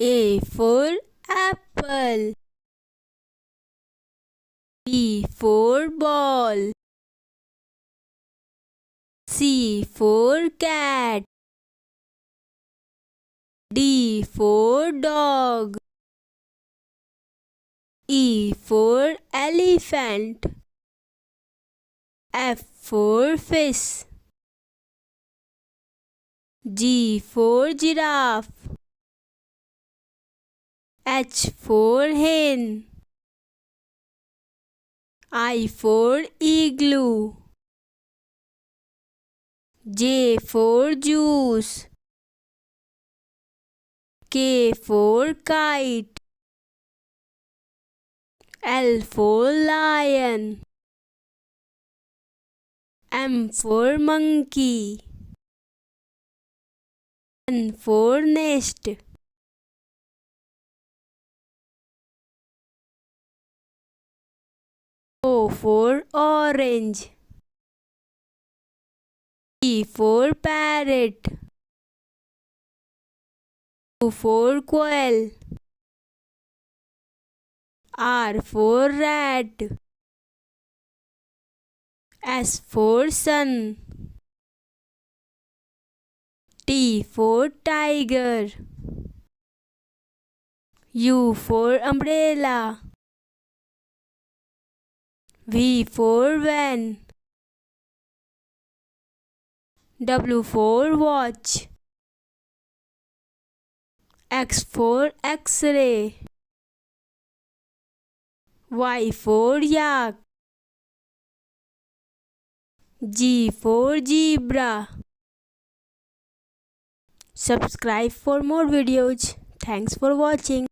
A for apple. B for ball. C for cat. D for dog. E for elephant. F for fish. G for giraffe. H for hen. I for igloo. J for juice. K for kite. L for lion. M for monkey. N for nest. O for orange. P for parrot. Q for quail. R for rat. S for sun. T for tiger. U for umbrella. V for van. W for watch. X for X-ray. Y for yak. G for zebra. Subscribe for more videos. Thanks for watching.